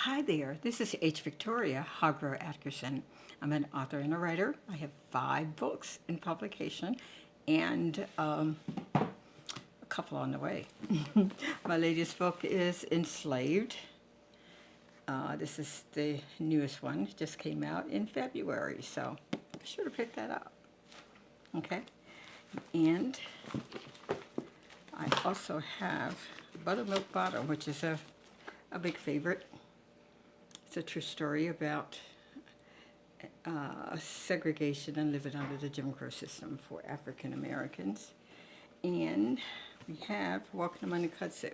Hi there, this is H. Victoria Hargro Atkerson. I'm an author and a writer. I have 5 books in publication and a couple on the way. My latest book is Enslaved. This is the newest one. It just came out in February, so be sure to pick that up. Okay? And I also have Buttermilk Bottom, which is a big favorite. It's a true story about segregation and living under the Jim Crow system for African Americans. And we have Walking Among the Kudzu.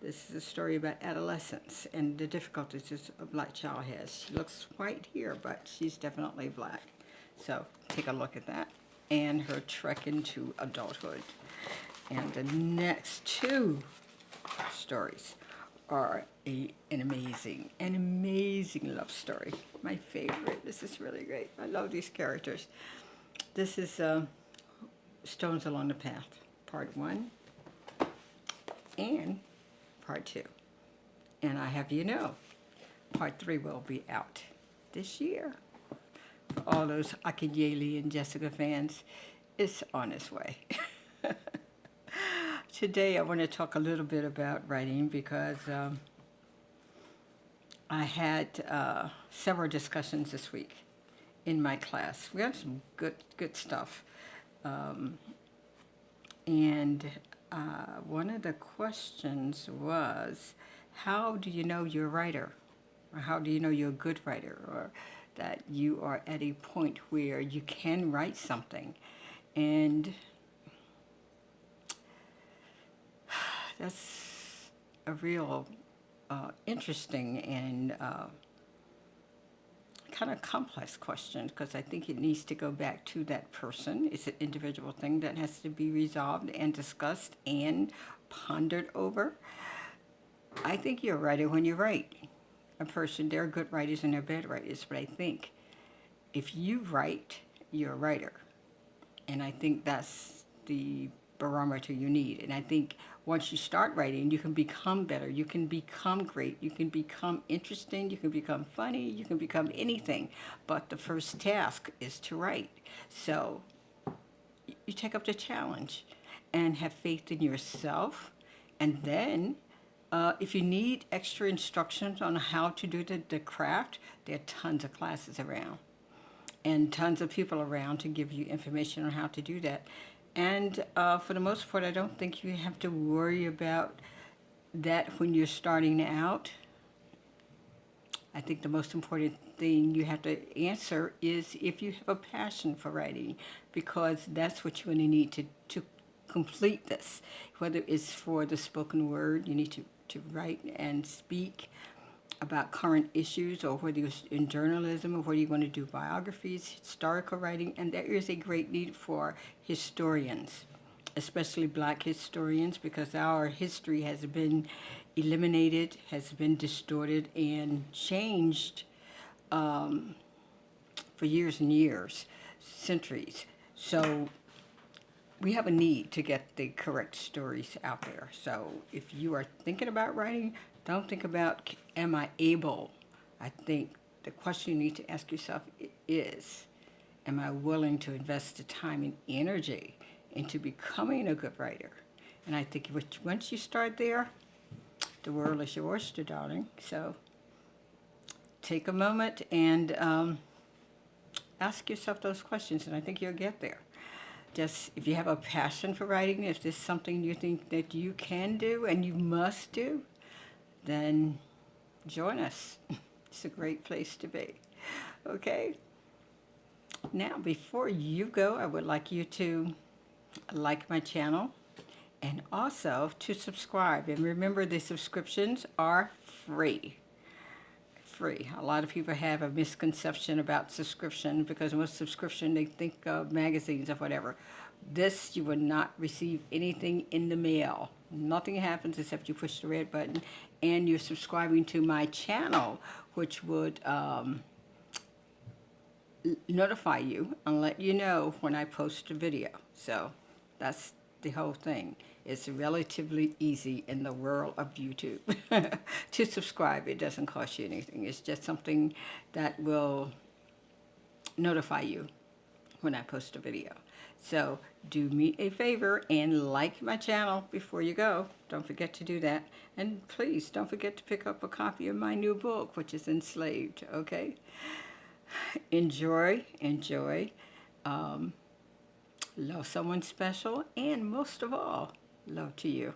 This is a story about adolescence and the difficulties a black child has. She looks white here, but she's definitely black. So take a look at that and her trek into adulthood. And the next 2 stories are an amazing love story. My favorite. This is really great. I love these characters. This is Stones Along the Path, Part 1 and Part 2. And I have Part 3 will be out this year. For all those Akinyele and Jessica fans, it's on its way. Today I want to talk a little bit about writing because I had several discussions this week in my class. We had some good stuff. And one of the questions was, how do you know you're a writer? Or how do you know you're a good writer? Or that you are at a point where you can write something? And that's a real interesting and kind of complex question, because I think it needs to go back to that person. It's an individual thing that has to be resolved and discussed and pondered over. I think you're a writer when you write. There are good writers and there are bad writers, but I think if you write, you're a writer. And I think that's the barometer you need. And I think once you start writing, you can become better, you can become great, you can become interesting, you can become funny, you can become anything. But the first task is to write. So you take up the challenge and have faith in yourself. And then if you need extra instructions on how to do the craft, there are tons of classes around and tons of people around to give you information on how to do that. And for the most part, I don't think you have to worry about that when you're starting out. I think the most important thing you have to answer is if you have a passion for writing, because that's what you're going to need to complete this. Whether it's for the spoken word, you need to write and speak about current issues, or whether you're in journalism, or whether you want to do biographies, historical writing. And there is a great need for historians, especially black historians, because our history has been eliminated, has been distorted and changed for years and years, centuries. So we have a need to get the correct stories out there. So if you are thinking about writing, don't think about, am I able? I think the question you need to ask yourself is, am I willing to invest the time and energy into becoming a good writer? And I think once you start there, the world is your oyster, darling. So take a moment and ask yourself those questions, and I think you'll get there. Just if you have a passion for writing, if this is something you think that you can do and you must do, then join us. It's a great place to be. Okay? Now, before you go, I would like you to like my channel and also to subscribe. And remember, the subscriptions are free. Free. A lot of people have a misconception about subscription, because with subscription they think of magazines or whatever. This, you will not receive anything in the mail. Nothing happens except you push the red button and you're subscribing to my channel, which would notify you and let you know when I post a video. So that's the whole thing. It's relatively easy in the world of YouTube to subscribe. It doesn't cost you anything. It's just something that will notify you when I post a video. So do me a favor and like my channel before you go. Don't forget to do that. And please don't forget to pick up a copy of my new book, which is Enslaved, okay? Enjoy, enjoy. Love someone special, and most of all, love to you.